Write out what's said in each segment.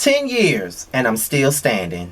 10 years and I'm still standing.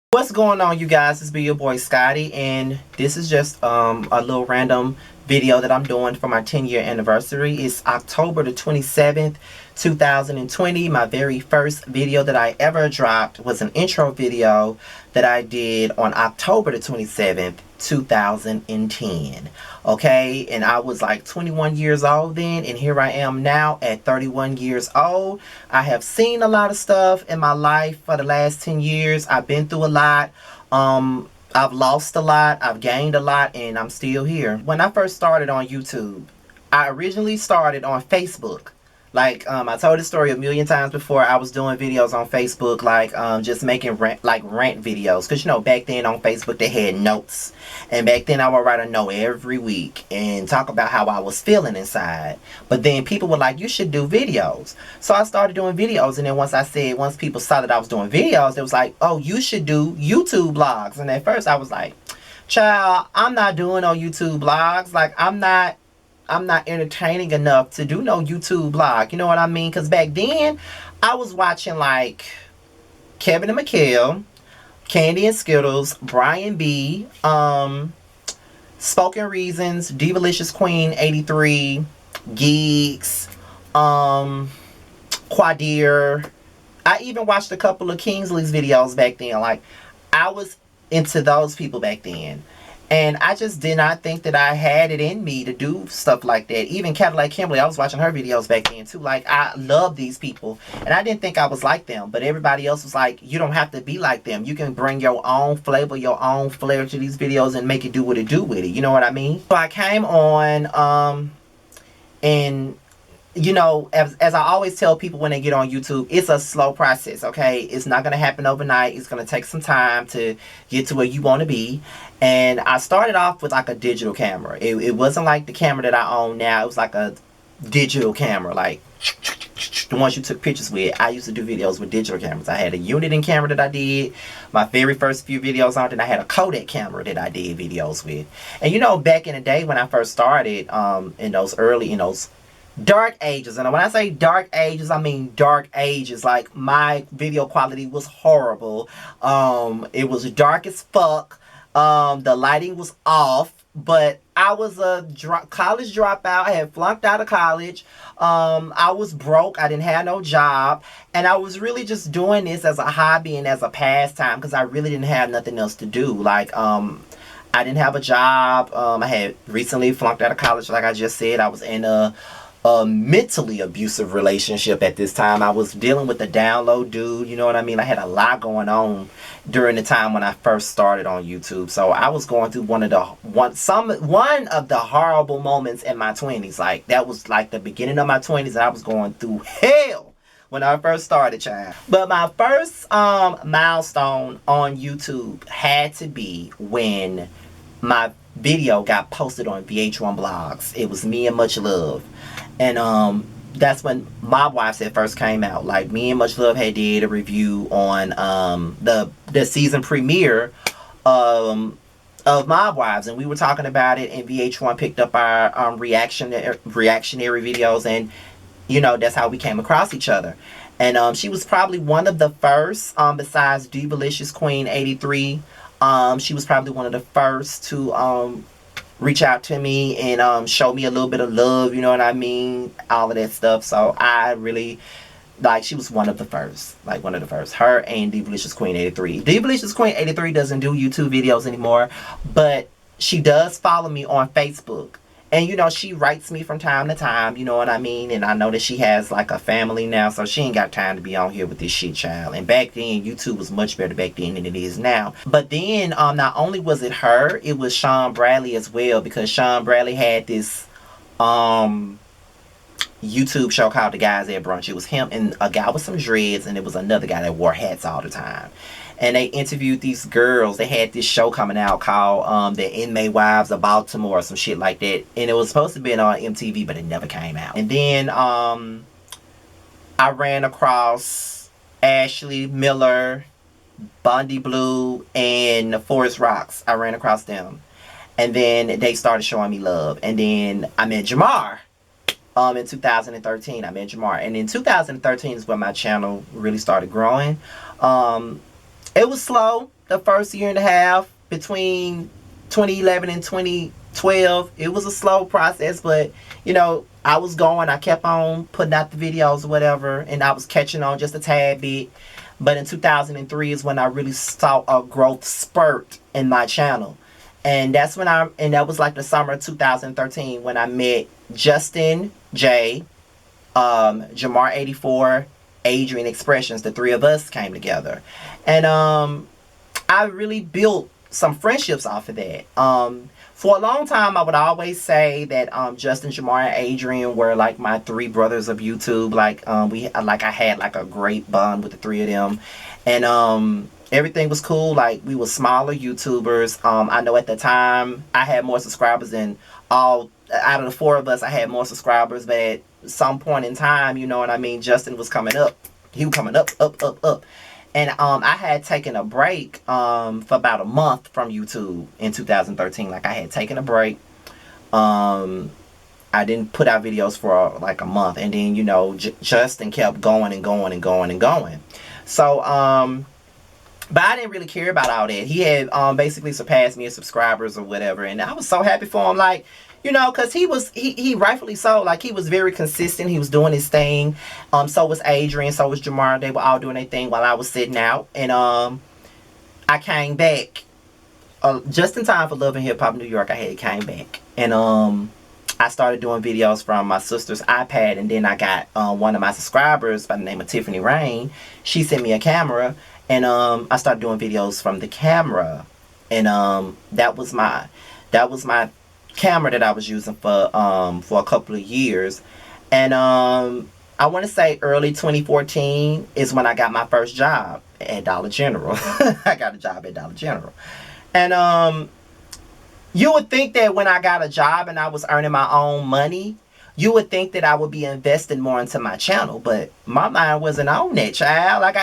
What's going on, you guys? It's your boy Scotty, and this is just a little random video that I'm doing for my 10-year anniversary. It's October the 27th, 2020. My very first video that I ever dropped was an intro video that I did on October the 27th, 2010. Okay, and I was like 21 years old then, and here I am now at 31 years old. I have seen a lot of stuff in my life for the last 10 years. I've been through a lot. I've lost a lot, I've gained a lot, and I'm still here. When I first started on YouTube, I originally started on Facebook. Like, I told this story a million times before. I was doing videos on Facebook, like, just making rant videos. Because, you know, back then on Facebook, they had notes. And back then, I would write a note every week and talk about how I was feeling inside. But then people were like, you should do videos. So I started doing videos. And then once people saw that I was doing videos, they was like, oh, you should do YouTube blogs. And at first, I was like, child, I'm not doing no YouTube blogs. Like, I'm not entertaining enough to do no YouTube blog. You know what I mean? Because back then, I was watching like Kevin and Mikhail, Candy and Skittles, Brian B, Spoken Reasons, Divalicious Queen 83, Geeks, Quadir. I even watched a couple of Kingsley's videos back then. Like, I was into those people back then. And I just did not think that I had it in me to do stuff like that. Even Cadillac Kimberly, I was watching her videos back then too. Like, I love these people. And I didn't think I was like them. But everybody else was like, you don't have to be like them. You can bring your own flavor, your own flair to these videos and make it do what it do with it. You know what I mean? So I came on and... you know, as I always tell people when they get on YouTube, it's a slow process, okay? It's not going to happen overnight. It's going to take some time to get to where you want to be. And I started off with like a digital camera. It wasn't like the camera that I own now. It was like a digital camera, like the ones you took pictures with. I used to do videos with digital cameras. I had a Uniden camera that I did my very first few videos on. Then I had a Kodak camera that I did videos with. And you know, back in the day when I first started, in those dark ages, and when I say dark ages, I mean dark ages. Like, my video quality was horrible. It was dark as fuck. The lighting was off. But I was a college dropout. I had flunked out of college. I was broke. I didn't have no job. And I was really just doing this as a hobby and as a pastime because I really didn't have nothing else to do. Like, I didn't have a job. I had recently flunked out of college, like I just said. I was in a mentally abusive relationship at this time. I was dealing with a down low dude, you know what I mean? I had a lot going on during the time when I first started on YouTube. So I was going through one of the horrible moments in my 20s. Like, that was like the beginning of my 20s, and I was going through hell when I first started, child. But my first milestone on YouTube had to be when my video got posted on VH1 Blogs. It was Me and Much Love. And that's when Mob Wives had first came out. Like, me and Much Love had did a review on the season premiere of Mob Wives, and we were talking about it, and VH1 picked up our reactionary videos, and you know, that's how we came across each other. And she was probably one of the first, besides Divalicious Queen 83, she was probably one of the first to reach out to me and show me a little bit of love, you know what I mean? All of that stuff. So I really, like, she was one of the first. Like, one of the first. Her and Divalicious Queen 83. Divalicious Queen 83 doesn't do YouTube videos anymore, but she does follow me on Facebook. And, you know, she writes me from time to time, you know what I mean? And I know that she has, like, a family now, so she ain't got time to be on here with this shit, child. And back then, YouTube was much better back then than it is now. But then, not only was it her, it was Shawn Bradley as well, because Shawn Bradley had this, YouTube show called The Guys at Brunch. It was him and a guy with some dreads, and it was another guy that wore hats all the time. and they interviewed these girls. They had this show coming out called The Inmate Wives of Baltimore or some shit like that, and it was supposed to be on MTV, but it never came out. And then I ran across Ashley Miller, Bondi Blue, and Forest Rocks. I ran across them, and then they started showing me love. And then I met Jamar. In 2013, I met Jamar, and in 2013 is when my channel really started growing. It was slow the first year and a half between 2011 and 2012. It was a slow process, but you know, I was going. I kept on putting out the videos or whatever, and I was catching on just a tad bit. But in 2003 is when I really saw a growth spurt in my channel. And that's when that was like the summer of 2013 when I met Justin J, Jamar 84, Adrian Expressions. The three of us came together. And I really built some friendships off of that. For a long time, I would always say that Justin, Jamar, and Adrian were like my three brothers of YouTube. Like I had like a great bond with the three of them. And everything was cool. Like, we were smaller YouTubers. I know at the time I had more subscribers than all out of the four of us. I had more subscribers, but at some point in time, you know what I mean, Justin was coming up. He was coming up. And I had taken a break for about a month from YouTube in 2013. Like, I had taken a break. I didn't put out videos for like a month, and then, you know, Justin kept going and going and going and going. So but I didn't really care about all that. He had basically surpassed me in subscribers or whatever, and I was so happy for him. Like, you know, because he rightfully so. Like, he was very consistent. He was doing his thing. So was Adrian. So was Jamar. They were all doing their thing while I was sitting out. And I came back just in time for Love and Hip Hop New York. I had came back, and I started doing videos from my sister's iPad. And then I got one of my subscribers by the name of Tiffany Rain. She sent me a camera, and I started doing videos from the camera. And that was my camera that I was using for a couple of years. And I want to say early 2014 is when I got my first job at Dollar General. I got a job at Dollar General. And you would think that when I got a job and I was earning my own money, you would think that I would be investing more into my channel, but my mind wasn't on that, child. Like,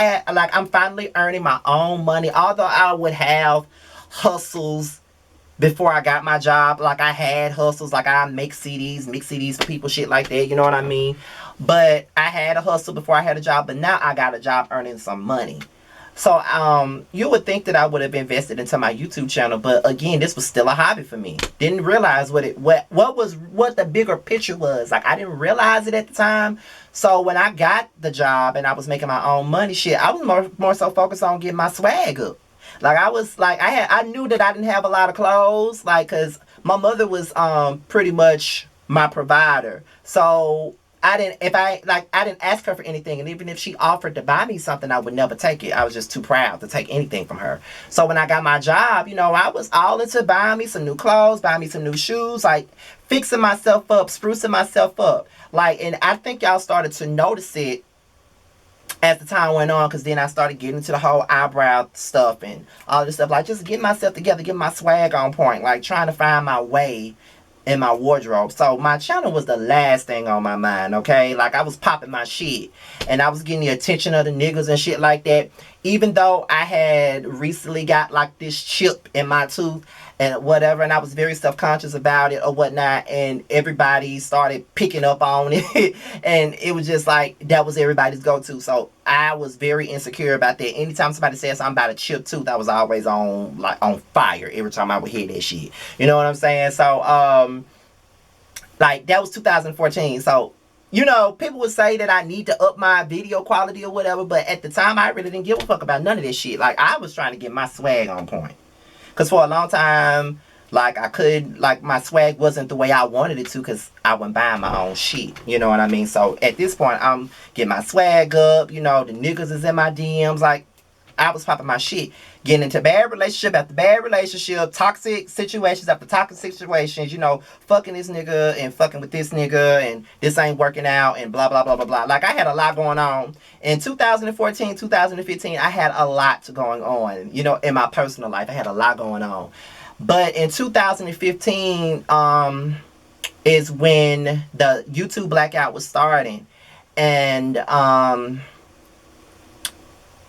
I'm finally earning my own money, although I would have hustles before I got my job. Like, I had hustles, like I mix CDs for people, shit like that, you know what I mean? But I had a hustle before I had a job, but now I got a job earning some money. So you would think that I would have invested into my YouTube channel, but again, this was still a hobby for me. Didn't realize what the bigger picture was. Like, I didn't realize it at the time. So when I got the job and I was making my own money, shit, I was more so focused on getting my swag up. Like, I knew that I didn't have a lot of clothes, like, cause my mother was pretty much my provider. So I didn't ask her for anything, and even if she offered to buy me something, I would never take it. I was just too proud to take anything from her. So when I got my job, you know, I was all into buying me some new clothes, buying me some new shoes, like fixing myself up, sprucing myself up. Like, and I think y'all started to notice it as the time went on, because then I started getting into the whole eyebrow stuff and all this stuff, like just getting myself together, getting my swag on point, like trying to find my way in my wardrobe. So my channel was the last thing on my mind, okay? Like, I was popping my shit, and I was getting the attention of the niggas and shit like that. Even though I had recently got like this chip in my tooth and whatever, and I was very self-conscious about it or whatnot, and everybody started picking up on it, and it was just like, that was everybody's go-to. So I was very insecure about that. Anytime somebody said something about a chipped tooth, I was always on fire every time I would hear that shit. You know what I'm saying? So like, that was 2014. So, you know, people would say that I need to up my video quality or whatever, but at the time, I really didn't give a fuck about none of this shit. Like, I was trying to get my swag on point. Because for a long time, like, my swag wasn't the way I wanted it to, because I wasn't buying my own shit. You know what I mean? So, at this point, I'm getting my swag up. You know, the niggas is in my DMs. Like, I was popping my shit. Getting into bad relationship after bad relationship, toxic situations after toxic situations, you know, fucking this nigga and fucking with this nigga and this ain't working out and blah, blah, blah, blah, blah. Like, I had a lot going on. In 2014, 2015, I had a lot going on, you know, in my personal life. I had a lot going on. But in 2015, is when the YouTube Blackout was starting. And,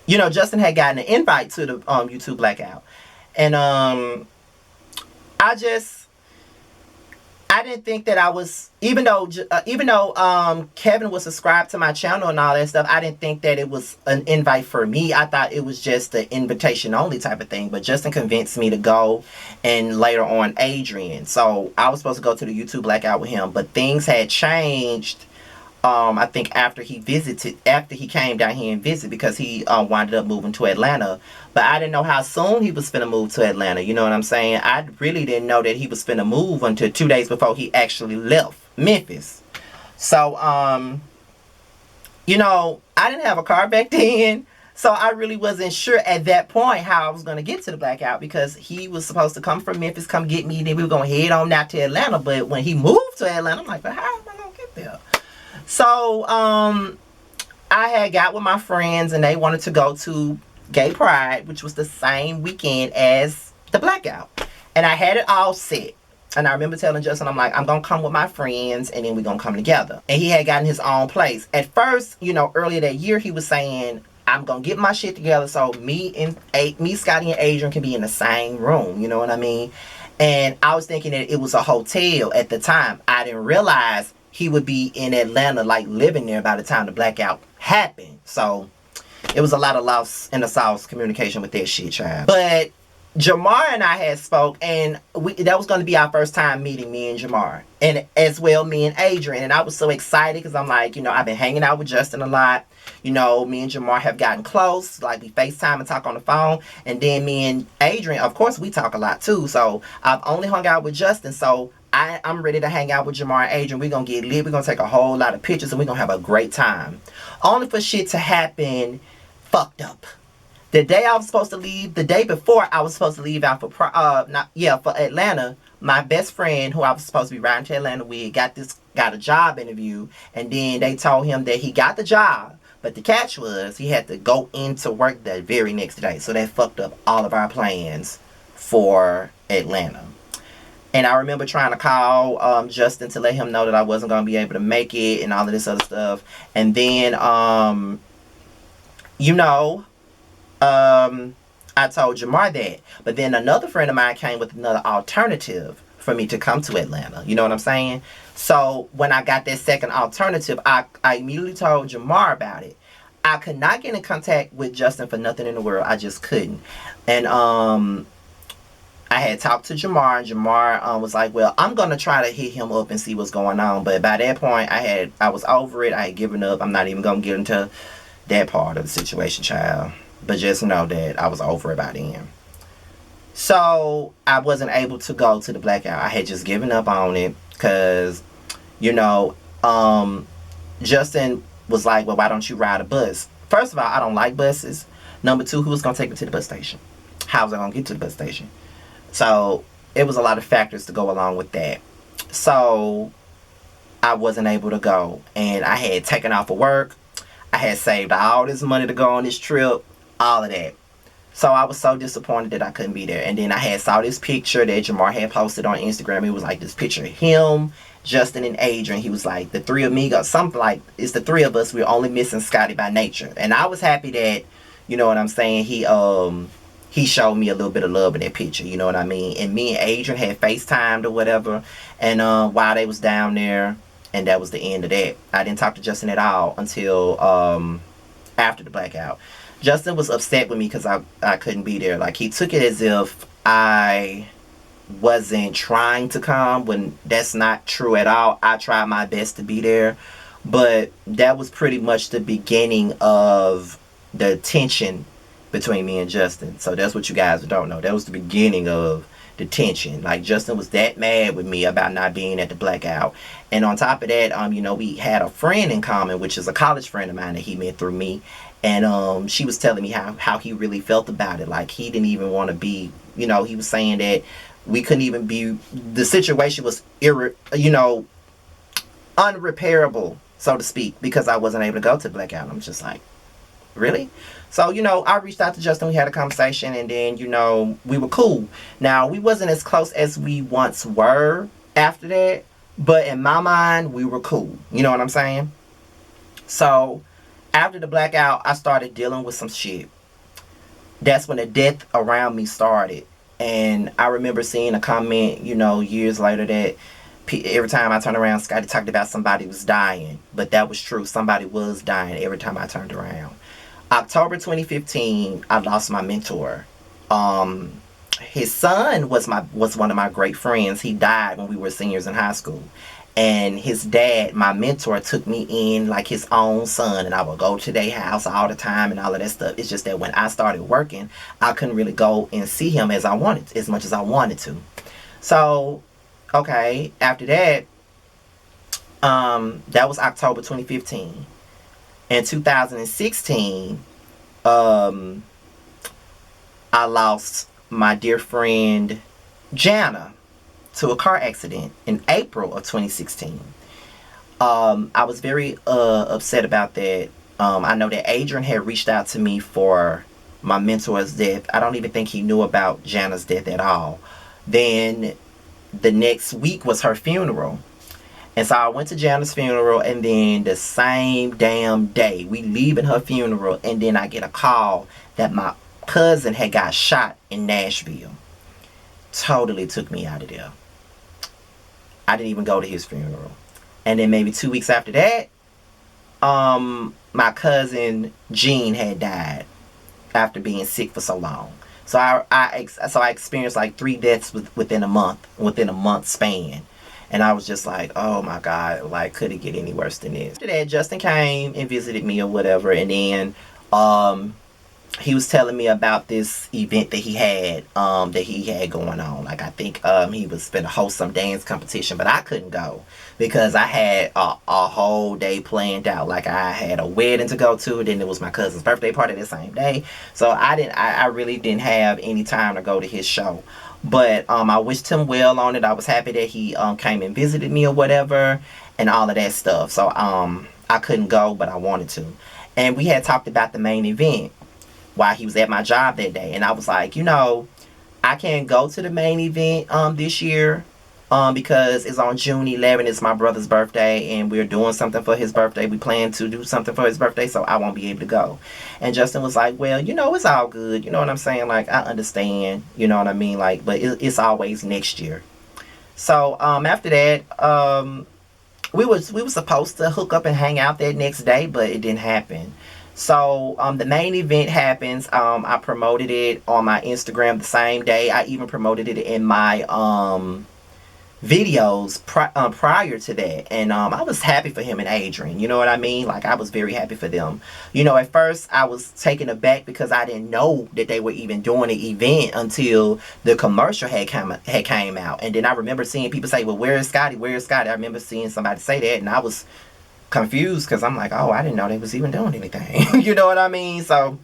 you know, Justin had gotten an invite to the YouTube Blackout. And I didn't think that I was, even though Kevin was subscribed to my channel and all that stuff, I didn't think that it was an invite for me. I thought it was just an invitation only type of thing. But Justin convinced me to go, and later on Adrian. So I was supposed to go to the YouTube Blackout with him, but things had changed. I think after he came down here and visited, because he wound up moving to Atlanta. But I didn't know how soon he was finna move to Atlanta. You know what I'm saying? I really didn't know that he was finna move until 2 days before he actually left Memphis. So, you know, I didn't have a car back then. So I really wasn't sure at that point how I was going to get to the Blackout, because he was supposed to come from Memphis, come get me, and then we were going to head on out to Atlanta. But when he moved to Atlanta, I'm like, but how am I going to get there? So, I had got with my friends, and they wanted to go to Gay Pride, which was the same weekend as the Blackout. And I had it all set. And I remember telling Justin, I'm like, I'm going to come with my friends, and then we're going to come together. And he had gotten his own place. At first, you know, earlier that year, he was saying, I'm going to get my shit together so me, Scotty, and Adrian can be in the same room. You know what I mean? And I was thinking that it was a hotel at the time. I didn't realize he would be in Atlanta, like living there by the time the Blackout happened. So it was a lot of loss in the South communication with that shit, child. But Jamar and I had spoke, and that was going to be our first time meeting, me and Jamar. And as well, me and Adrian. And I was so excited because I'm like, you know, I've been hanging out with Justin a lot. You know, me and Jamar have gotten close. Like, we FaceTime and talk on the phone. And then me and Adrian, of course, we talk a lot too. So I've only hung out with Justin. So I'm ready to hang out with Jamar and Adrian. We're going to get lit. We're going to take a whole lot of pictures, and we're going to have a great time. Only for shit to happen fucked up. The day I was supposed to leave, the day before I was supposed to leave out for Atlanta, my best friend, who I was supposed to be riding to Atlanta with, got a job interview, and then they told him that he got the job, but the catch was he had to go into work the very next day. So that fucked up all of our plans for Atlanta. And I remember trying to call Justin to let him know that I wasn't going to be able to make it and all of this other stuff. And then, you know, I told Jamar that. But then another friend of mine came with another alternative for me to come to Atlanta. You know what I'm saying? So when I got that second alternative, I immediately told Jamar about it. I could not get in contact with Justin for nothing in the world. I just couldn't. And I had talked to Jamar, and Jamar was like, well, I'm going to try to hit him up and see what's going on. But by that point, I was over it. I had given up. I'm not even going to get into that part of the situation, child. But just know that I was over it by then. So I wasn't able to go to the Blackout. I had just given up on it because, you know, Justin was like, well, why don't you ride a bus? First of all, I don't like buses. Number two, who was going to take me to the bus station? How was I going to get to the bus station? So it was a lot of factors to go along with that. So I wasn't able to go. And I had taken off of work. I had saved all this money to go on this trip. All of that. So I was so disappointed that I couldn't be there. And then I had saw this picture that Jamar had posted on Instagram. It was like this picture of him, Justin, and Adrian. He was like, the three of me, or something like, it's the three of us. We're only missing Scotty by nature. And I was happy that, you know what I'm saying, he showed me a little bit of love in that picture. You know what I mean? And me and Adrian had FaceTimed or whatever. And while they was down there, and that was the end of that. I didn't talk to Justin at all until after the Blackout. Justin was upset with me because I couldn't be there. Like, he took it as if I wasn't trying to come, when that's not true at all. I tried my best to be there. But that was pretty much the beginning of the tension between me and Justin. So that's what you guys don't know. That was the beginning of the tension. Like, Justin was that mad with me about not being at the Blackout. And on top of that, you know, we had a friend in common, which is a college friend of mine that he met through me. And she was telling me how he really felt about it. Like, he didn't even want to be, he was saying that we couldn't even be, the situation was unrepairable, so to speak, because I wasn't able to go to Blackout. I'm just like, really? So, I reached out to Justin. We had a conversation, and then, we were cool. Now, we wasn't as close as we once were after that, but in my mind, we were cool. You know what I'm saying? So, after the Blackout, I started dealing with some shit. That's when the death around me started. And I remember seeing a comment, years later, that every time I turned around, Scotty talked about somebody was dying. But that was true. Somebody was dying every time I turned around. October 2015, I lost my mentor. His son was one of my great friends. He died when we were seniors in high school. And his dad, my mentor, took me in like his own son, and I would go to their house all the time and all of that stuff. It's just that when I started working, I couldn't really go and see him as much as I wanted to. So, okay, after that, that was October 2015. In 2016, I lost my dear friend Jana to a car accident in April of 2016. I was very upset about that. I know that Adrian had reached out to me for my mentor's death. I don't even think he knew about Jana's death at all. Then the next week was her funeral. And so I went to Jana's funeral, and then the same damn day, we leaving her funeral, and then I get a call that my cousin had got shot in Nashville. Totally took me out of there. I didn't even go to his funeral. And then maybe 2 weeks after that, my cousin Jean had died after being sick for so long. So I experienced like 3 deaths within a month span. And I was just like, oh my God, like, could it get any worse than this? After that, Justin came and visited me or whatever, and then he was telling me about this event that he had going on. Like, I think he was going to host some dance competition, but I couldn't go because I had a whole day planned out. Like, I had a wedding to go to, then it was my cousin's birthday party the same day. So I really didn't have any time to go to his show. But I wished him well on it. I was happy that he came and visited me or whatever and all of that stuff. So I couldn't go, but I wanted to. And we had talked about the main event while he was at my job that day. And I was like, I can't go to the main event this year because it's on June 11th. It's my brother's birthday, and we're doing something for his birthday. We plan to do something for his birthday, so I won't be able to go. And Justin was like, well, it's all good. You know what I'm saying? Like, I understand. You know what I mean? Like, but it's always next year. So after that, we were supposed to hook up and hang out that next day, but it didn't happen. So the main event happens. I promoted it on my Instagram the same day. I even promoted it in my videos prior to that. And I was happy for him and Adrian. You know what I mean? Like, I was very happy for them. At first I was taken aback because I didn't know that they were even doing an event until the commercial had came out. And then I remember seeing people say, well, where is Scotty? Where is Scotty? I remember seeing somebody say that, and I was confused because I'm like, oh, I didn't know they was even doing anything. You know what I mean? So,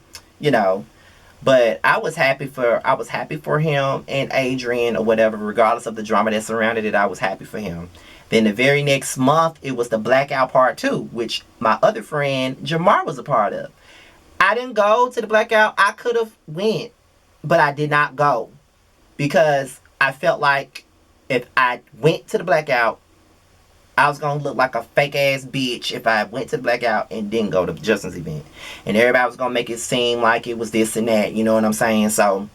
but I was happy for him and Adrian or whatever, regardless of the drama that surrounded it. I was happy for him. Then the very next month, it was the Blackout Part 2, which my other friend Jamar was a part of. I didn't go to the Blackout. I could have went, but I did not go because I felt like if I went to the Blackout, I was going to look like a fake ass bitch if I went to the Blackout and didn't go to Justin's event. And everybody was going to make it seem like it was this and that. You know what I'm saying? So,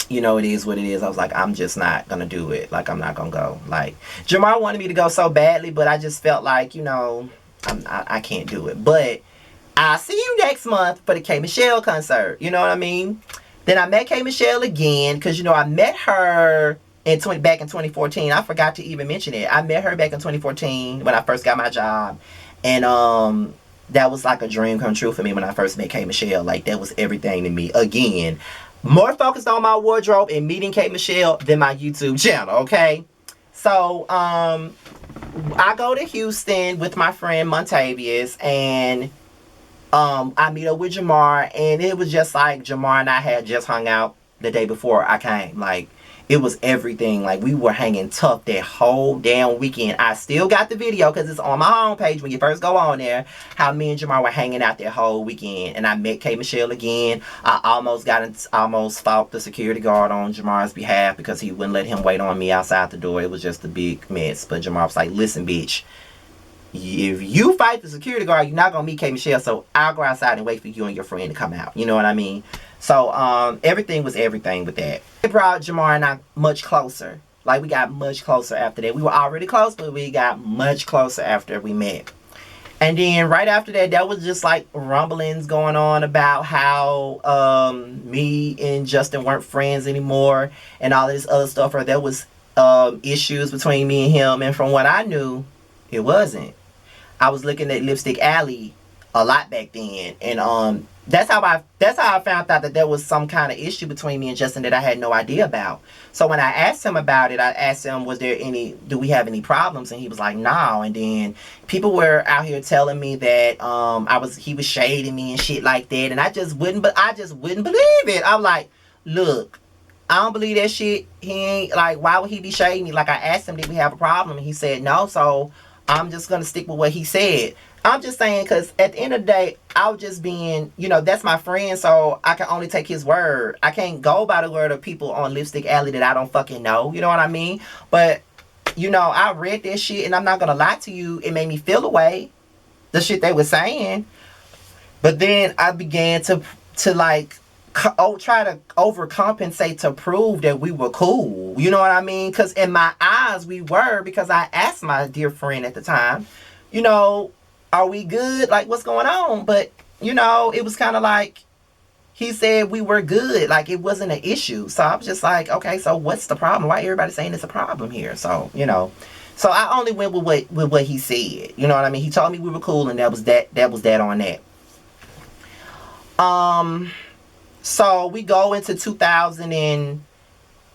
it is what it is. I was like, I'm just not going to do it. Like, I'm not going to go. Like, Jamar wanted me to go so badly, but I just felt like, I can't do it. But I'll see you next month for the K. Michelle concert. You know what I mean? Then I met K. Michelle again because, I met her back in 2014. I forgot to even mention it. I met her back in 2014 when I first got my job. And that was like a dream come true for me when I first met K. Michelle. Like, that was everything to me. Again, more focused on my wardrobe and meeting K. Michelle than my YouTube channel, okay? So, I go to Houston with my friend Montavious, and I meet up with Jamar, and it was just like Jamar and I had just hung out the day before I came. Like, it was everything. Like, we were hanging tough that whole damn weekend. I still got the video because it's on my homepage when you first go on there. How me and Jamar were hanging out that whole weekend, and I met K Michelle again. I almost fought the security guard on Jamar's behalf because he wouldn't let him wait on me outside the door. It was just a big mess. But Jamar was like, "Listen, bitch. If you fight the security guard, you're not gonna meet K Michelle, so I'll go outside and wait for you and your friend to come out." You know what I mean? So everything was everything with that. It brought Jamar and I much closer. Like, we got much closer after that. We were already close, but we got much closer after we met. And then right after that, there was just like rumblings going on about how me and Justin weren't friends anymore and all this other stuff. Or there was issues between me and him. And from what I knew, it wasn't. I was looking at Lipstick Alley a lot back then, and that's how I found out that there was some kind of issue between me and Justin that I had no idea about. So when I asked him about it, I asked him, do we have any problems? And he was like, no. And then people were out here telling me that he was shading me and shit like that, and I just wouldn't believe it. I'm like, look, I don't believe that shit. He ain't, like, why would he be shading me? Like, I asked him, did we have a problem? And he said no, so I'm just going to stick with what he said. I'm just saying, because at the end of the day, I was just being, that's my friend, so I can only take his word. I can't go by the word of people on Lipstick Alley that I don't fucking know. You know what I mean? But, I read that shit, and I'm not going to lie to you. It made me feel away, the shit they were saying. But then I began to like, try to overcompensate to prove that we were cool. You know what I mean? Because in my eyes, we were, because I asked my dear friend at the time, are we good? Like, what's going on? But, it was kind of like, he said we were good. Like, it wasn't an issue. So I was just like, okay, so what's the problem? Why everybody saying it's a problem here? So, so I only went with what he said. You know what I mean? He told me we were cool, and that was that on that. So we go into 2000, and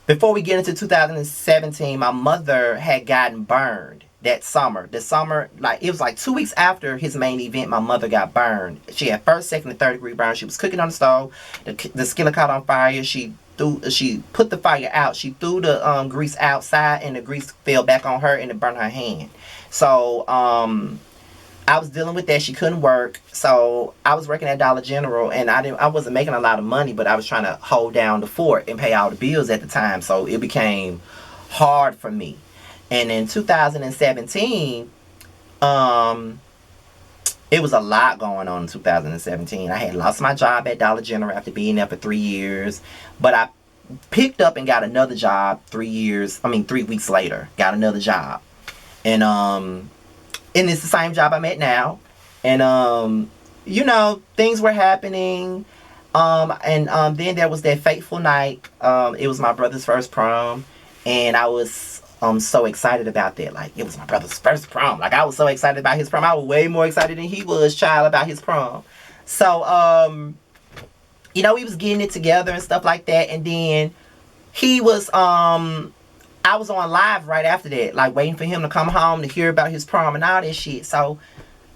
before we get into 2017, my mother had gotten burned that summer. The summer, like, it was like 2 weeks after his main event, my mother got burned. She had first, second, and third degree burn. She was cooking on the stove. The skillet caught on fire. She put the fire out. She threw the grease outside, and the grease fell back on her, and it burned her hand. So I was dealing with that. She couldn't work, so I was working at Dollar General, and I wasn't making a lot of money, but I was trying to hold down the fort and pay all the bills at the time. So it became hard for me. And in 2017, it was a lot going on in 2017. I had lost my job at Dollar General after being there for 3 years, but I picked up and got another job 3 weeks later. Got another job, and it's the same job I'm at now. And things were happening. Then there was that fateful night. It was my brother's first prom, and I was so excited about that. Like, it was my brother's first prom. Like, I was so excited about his prom. I was way more excited than he was, child, about his prom. So we was getting it together and stuff like that. And then he was I was on live right after that, like, waiting for him to come home to hear about his prom and all that shit. So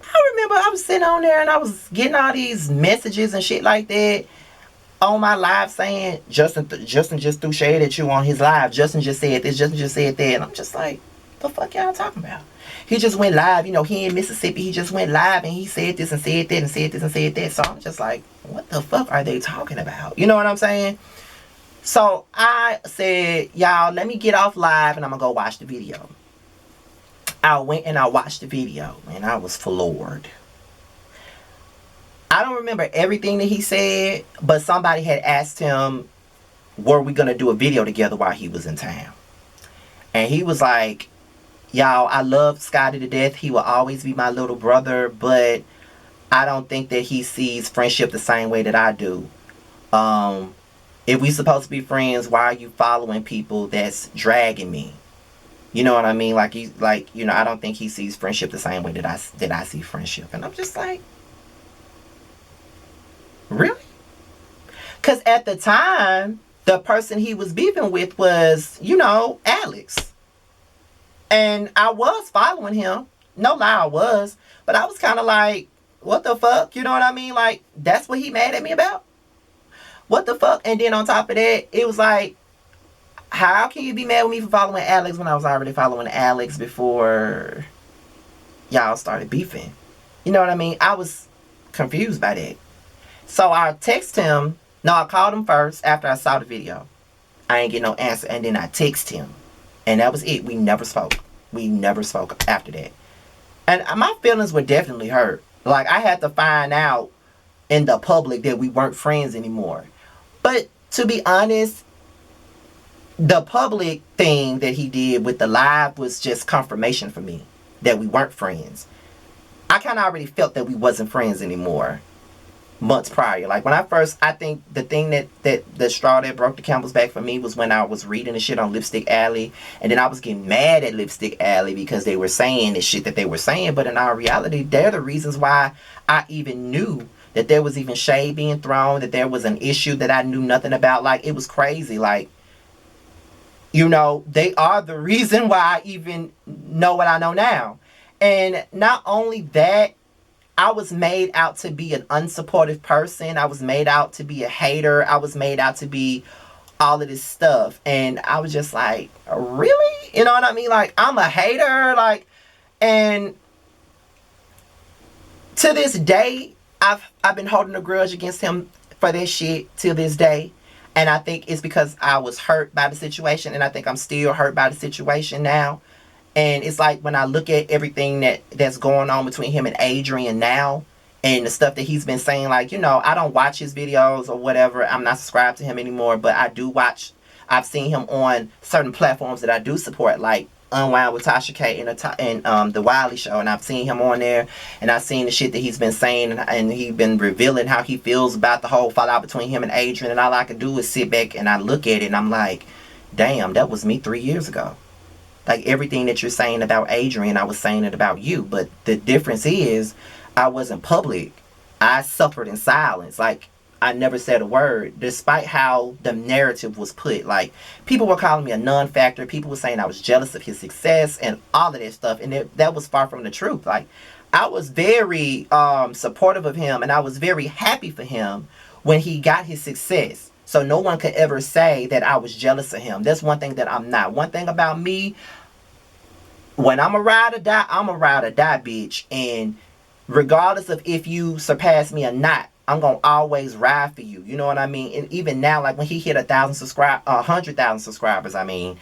I remember I was sitting on there, and I was getting all these messages and shit like that on my live saying, Justin just threw shade at you on his live. Justin just said this. Justin just said that. And I'm just like, the fuck y'all talking about? He just went live. He in Mississippi. He just went live, and he said this and said that and said this and said that. So I'm just like, what the fuck are they talking about? You know what I'm saying? So I said, y'all, let me get off live, and I'm going to go watch the video. I went and I watched the video, and I was floored. I don't remember everything that he said, but somebody had asked him, were we going to do a video together while he was in town? And he was like, y'all, I love Scotty to death. He will always be my little brother, but I don't think that he sees friendship the same way that I do. If we supposed to be friends, why are you following people that's dragging me? You know what I mean? I don't think he sees friendship the same way that I see friendship. And I'm just like, really? Because at the time, the person he was beefing with was, Alex. And I was following him. No lie, I was. But I was kind of like, what the fuck? You know what I mean? Like, that's what he mad at me about? What the fuck? And then on top of that, it was like, how can you be mad with me for following Alex when I was already following Alex before y'all started beefing? You know what I mean? I was confused by that. So I text him. No, I called him first after I saw the video. I ain't get no answer. And then I text him. And that was it. We never spoke. We never spoke after that. And my feelings were definitely hurt. Like, I had to find out in the public that we weren't friends anymore. But to be honest, the public thing that he did with the live was just confirmation for me that we weren't friends. I kind of already felt that we wasn't friends anymore months prior. Like, when I think the thing that the straw that broke the camel's back for me was when I was reading the shit on Lipstick Alley, and then I was getting mad at Lipstick Alley because they were saying the shit that they were saying, but in our reality, they're the reasons why I even knew that there was even shade being thrown, that there was an issue that I knew nothing about. Like, it was crazy. Like, you know, they are the reason why I even know what I know now. And not only that, I was made out to be an unsupportive person. I was made out to be a hater. I was made out to be all of this stuff. And I was just like, really? You know what I mean? Like, I'm a hater. Like, and to this day, I've been holding a grudge against him for this shit till this day. And I think it's because I was hurt by the situation. And I think I'm still hurt by the situation now. And it's like, when I look at everything that's going on between him and Adrian now, and the stuff that he's been saying, like, you know, I don't watch his videos or whatever. I'm not subscribed to him anymore, but I do watch. I've seen him on certain platforms that I do support, like Unwind with Tasha K and The Wiley Show. And I've seen him on there, and I've seen the shit that he's been saying, and he's been revealing how he feels about the whole fallout between him and Adrian. And all I can do is sit back and I look at it, and I'm like, damn, that was me 3 years ago. Like, everything that you're saying about Adrian, I was saying it about you. But the difference is, I wasn't public. I suffered in silence. Like, I never said a word, despite how the narrative was put. Like, people were calling me a non-factor. People were saying I was jealous of his success and all of that stuff. And that was far from the truth. Like, I was very supportive of him, and I was very happy for him when he got his success. So no one could ever say that I was jealous of him. That's one thing that I'm not. One thing about me, when I'm a ride or die, I'm a ride or die, bitch. And regardless of if you surpass me or not, I'm going to always ride for you. You know what I mean? And even now, like, when he hit 100,000 subscribers, I mean,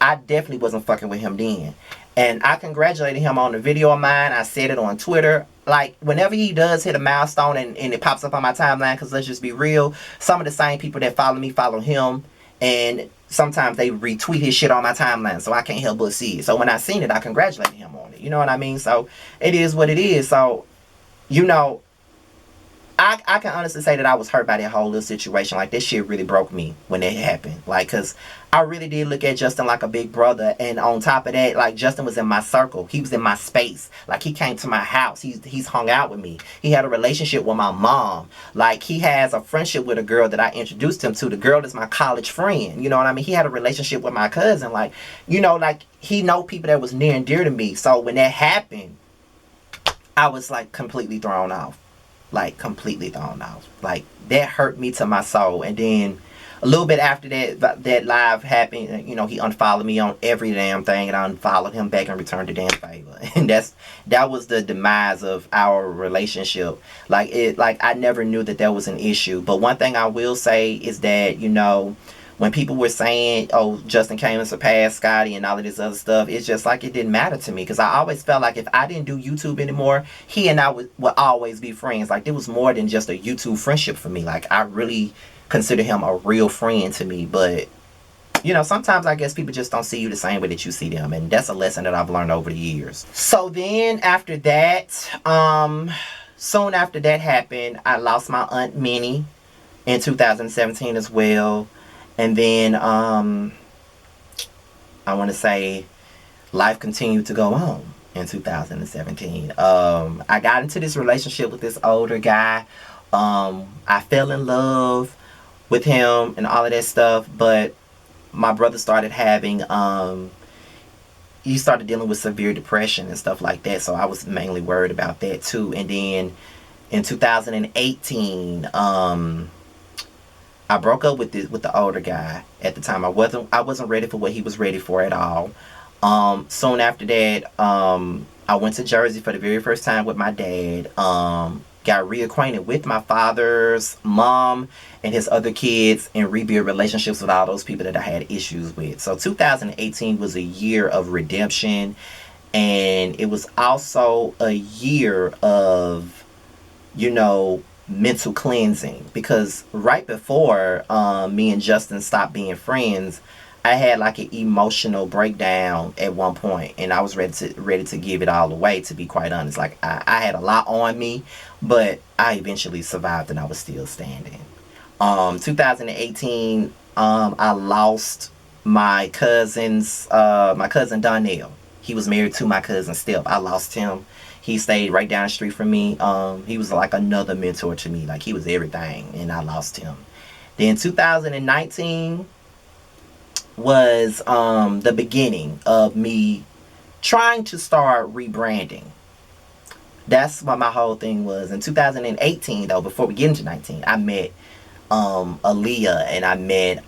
I definitely wasn't fucking with him then. And I congratulated him on the video of mine. I said it on Twitter. Like, whenever he does hit a milestone and it pops up on my timeline, because let's just be real, some of the same people that follow me follow him. And sometimes they retweet his shit on my timeline, so I can't help but see it. So when I seen it, I congratulated him on it. You know what I mean? So it is what it is. So, you know, I can honestly say that I was hurt by that whole little situation. Like, that shit really broke me when it happened. Like, because I really did look at Justin like a big brother. And on top of that, like, Justin was in my circle. He was in my space. Like, he came to my house. He's hung out with me. He had a relationship with my mom. Like, he has a friendship with a girl that I introduced him to. The girl is my college friend. You know what I mean? He had a relationship with my cousin. Like, you know, like, he know people that was near and dear to me. So when that happened, I was, like, completely thrown off. Like, completely thrown off. Like, that hurt me to my soul. And then a little bit after that live happened, you know, he unfollowed me on every damn thing, and I unfollowed him back and returned the damn favor. And that was the demise of our relationship. Like, I never knew that was an issue. But one thing I will say is that, you know, when people were saying, oh, Justin came and surpassed Scotty and all of this other stuff, it's just like, it didn't matter to me. Because I always felt like if I didn't do YouTube anymore, he and I would always be friends. Like, there was more than just a YouTube friendship for me. Like, I really consider him a real friend to me. But, you know, sometimes I guess people just don't see you the same way that you see them. And that's a lesson that I've learned over the years. So then after that, soon after that happened, I lost my Aunt Minnie in 2017 as well. And then, I want to say, life continued to go on in 2017. I got into this relationship with this older guy. I fell in love with him and all of that stuff. But my brother started having, he started dealing with severe depression and stuff like that. So I was mainly worried about that too. And then in 2018, I broke up with the older guy at the time. I wasn't ready for what he was ready for at all. Soon after that, I went to Jersey for the very first time with my dad. Got reacquainted with my father's mom and his other kids, and rebuild relationships with all those people that I had issues with. So 2018 was a year of redemption, and it was also a year of, you know, mental cleansing, because right before me and Justin stopped being friends, I had like an emotional breakdown at one point, and I was ready to give it all away, to be quite honest. Like I had a lot on me, but I eventually survived and I was still standing. 2018, I lost my cousin Donnell. He was married to my cousin Steph. I lost him. He stayed right down the street from me. He was like another mentor to me. Like he was everything, and I lost him. Then 2019 was the beginning of me trying to start rebranding. That's what my whole thing was. In 2018, though, before we get into 19, I met Aaliyah, and I met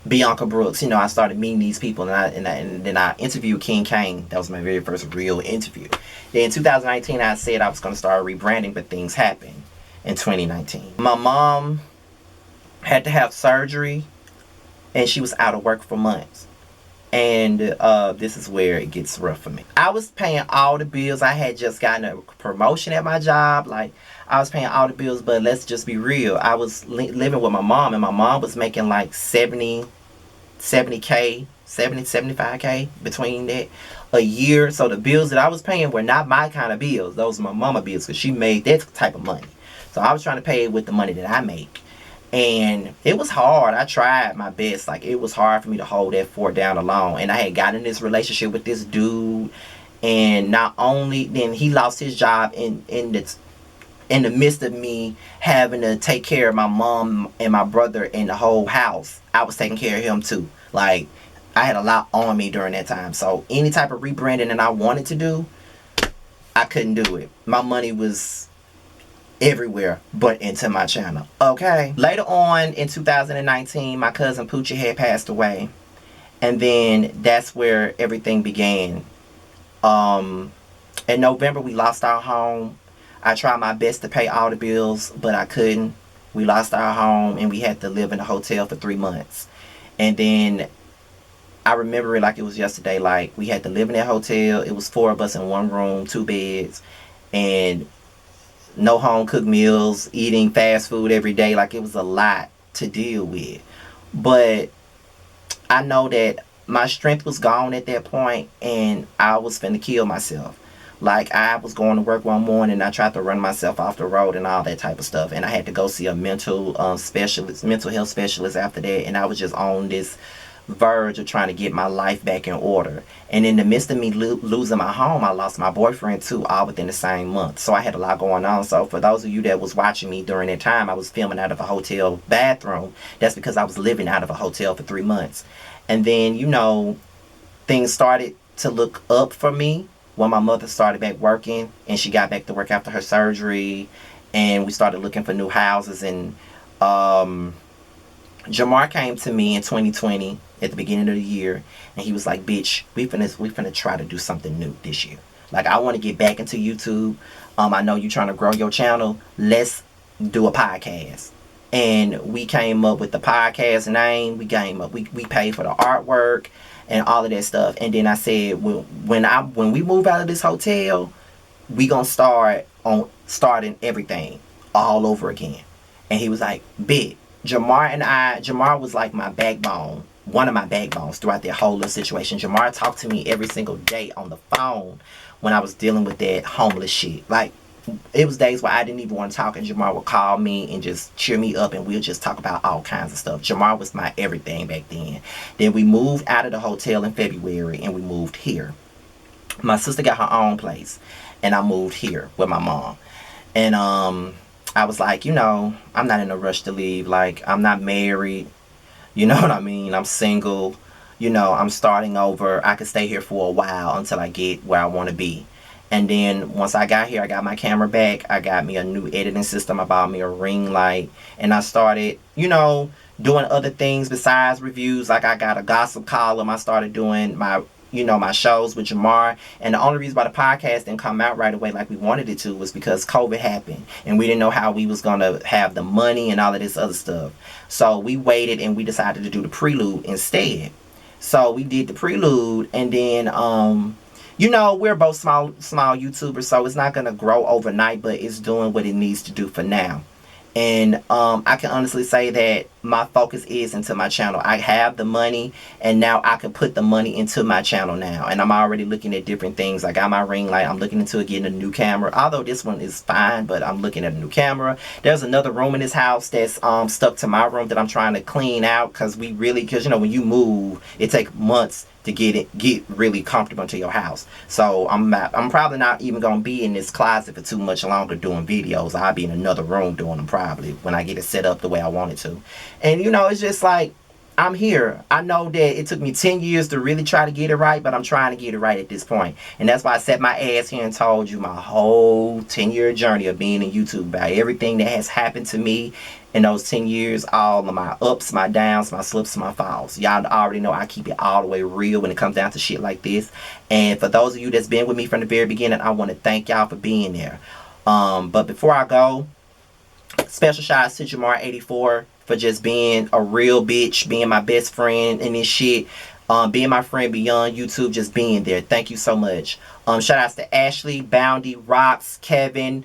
Bianca Brooks. You know, I started meeting these people, and then I interviewed King Kane. That was my very first real interview. Then in 2019, I said I was going to start rebranding, but things happened in 2019. My mom had to have surgery, and she was out of work for months. And this is where it gets rough for me. I was paying all the bills. I had just gotten a promotion at my job. Like, I was paying all the bills, but let's just be real. I was living with my mom, and my mom was making like 70K, 75K between that a year. So the bills that I was paying were not my kind of bills. Those were my mama bills, because she made that type of money. So I was trying to pay it with the money that I make. And it was hard. I tried my best. Like, it was hard for me to hold that fort down alone. And I had gotten in this relationship with this dude, and not only then he lost his job in the midst of me having to take care of my mom and my brother and the whole house. I was taking care of him too. Like, I had a lot on me during that time. So any type of rebranding that I wanted to do, I couldn't do it. My money was everywhere but into my channel. Okay. Later on in 2019, my cousin Poochie had passed away. And then that's where everything began. In November, we lost our home. I tried my best to pay all the bills, but I couldn't. We lost our home, and we had to live in a hotel for 3 months. And then I remember it like it was yesterday. Like, we had to live in that hotel. It was 4 of us in one room, 2 beds, and no home cooked meals, eating fast food every day. Like, it was a lot to deal with. But I know that my strength was gone at that point, and I was finna kill myself. Like, I was going to work one morning, and I tried to run myself off the road and all that type of stuff. And I had to go see a mental health specialist after that. And I was just on this verge of trying to get my life back in order. And in the midst of me losing my home, I lost my boyfriend too, all within the same month. So I had a lot going on. So for those of you that was watching me during that time, I was filming out of a hotel bathroom. That's because I was living out of a hotel for 3 months. And then, you know, things started to look up for me when my mother started back working, and she got back to work after her surgery, and we started looking for new houses. And Jamar came to me in 2020 at the beginning of the year, and he was like, bitch, we finna try to do something new this year. Like, I want to get back into YouTube. I know you're trying to grow your channel. Let's do a podcast. And we came up with the podcast name. We paid for the artwork and all of that stuff. And then I said, when we move out of this hotel, we gonna starting everything all over again. And he was like, big. Jamar was like my backbone, one of my backbones throughout that whole little situation. Jamar talked to me every single day on the phone when I was dealing with that homeless shit. Like, it was days where I didn't even want to talk, and Jamar would call me and just cheer me up, and we'll just talk about all kinds of stuff. Jamar was my everything back then. Then we moved out of the hotel in February, and we moved here. My sister got her own place, and I moved here with my mom. And I was like, you know, I'm not in a rush to leave. Like, I'm not married. You know what I mean? I'm single. you know, I'm starting over. I could stay here for a while until I get where I want to be. And then once I got here, I got my camera back. I got me a new editing system. I bought me a ring light. And I started, you know, doing other things besides reviews. Like I got a gossip column. I started doing my, you know, my shows with Jamar. And the only reason why the podcast didn't come out right away like we wanted it to was because COVID happened. And we didn't know how we was going to have the money and all of this other stuff. So we waited and we decided to do the prelude instead. So we did the prelude, and then you know, we're both small YouTubers, so it's not gonna grow overnight, but it's doing what it needs to do for now. And I can honestly say that my focus is into my channel. I have the money, and now I can put the money into my channel now. And I'm already looking at different things. I got my ring light. I'm looking into getting a new camera. Although this one is fine, but I'm looking at a new camera. There's another room in this house that's stuck to my room that I'm trying to clean out because you know, when you move, it takes months to get really comfortable into your house. So I'm probably not even gonna be in this closet for too much longer doing videos. I'll be in another room doing them probably when I get it set up the way I want it to. And you know, it's just like, I'm here. I know that it took me 10 years to really try to get it right, but I'm trying to get it right at this point. And that's why I set my ass here and told you my whole 10-year journey of being in YouTube, about everything that has happened to me in those 10 years, all of my ups, my downs, my slips, my falls. Y'all already know I keep it all the way real when it comes down to shit like this. And for those of you that's been with me from the very beginning, I want to thank y'all for being there. But before I go, special shout out to Jamar84 for just being a real bitch, being my best friend in this shit, being my friend beyond YouTube, just being there. Thank you so much. Shout outs to Ashley, Boundy, Rocks, Kevin,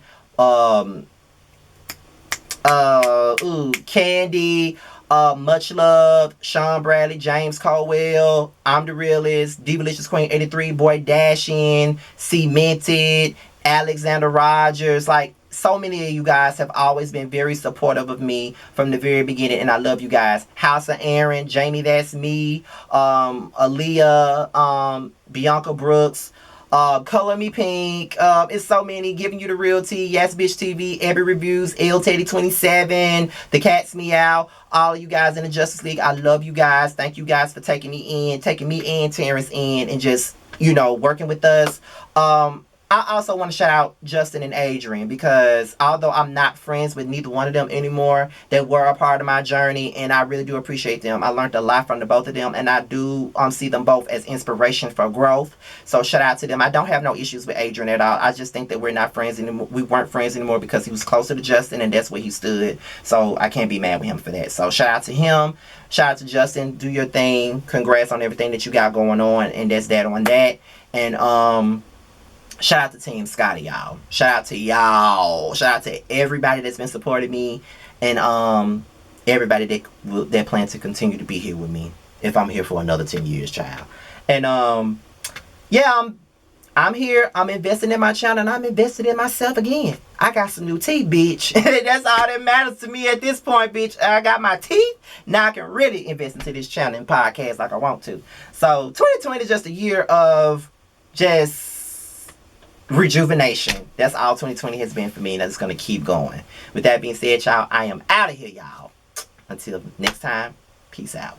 Candy, much love, Shawn Bradley, James Colwell, I'm the Realist, Divalicious Queen 83, Boy Dashin, Cemented, Alexander Rogers. Like, so many of you guys have always been very supportive of me from the very beginning, and I love you guys. House of Aaron, Jamie, that's me, Aaliyah, Bianca Brooks, Color Me Pink, it's so many, Giving You the Real Tea, Yes Bitch TV, Every Reviews, L Teddy 27, The Cat's Meow, all of you guys in the Justice League. I love you guys. Thank you guys for taking me and Terrence in, and just, you know, working with us. I also want to shout out Justin and Adrian, because although I'm not friends with neither one of them anymore, they were a part of my journey, and I really do appreciate them. I learned a lot from the both of them, and I do see them both as inspiration for growth. So shout out to them. I don't have no issues with Adrian at all. I just think that we're not friends anymore. We weren't friends anymore because he was closer to Justin, and that's where he stood. So I can't be mad with him for that. So shout out to him. Shout out to Justin. Do your thing. Congrats on everything that you got going on, and that's that on that. And shout out to Team Scotty, y'all. Shout out to y'all. Shout out to everybody that's been supporting me, and everybody that plans to continue to be here with me if I'm here for another 10 years, child. And yeah, I'm here. I'm investing in my channel, and I'm invested in myself again. I got some new teeth, bitch. That's all that matters to me at this point, bitch. I got my teeth. Now I can really invest into this channel and podcast like I want to. So 2020 is just a year of just rejuvenation. That's all 2020 has been for me, and that's going to keep going. With that being said, y'all, I am out of here, y'all. Until next time, peace out.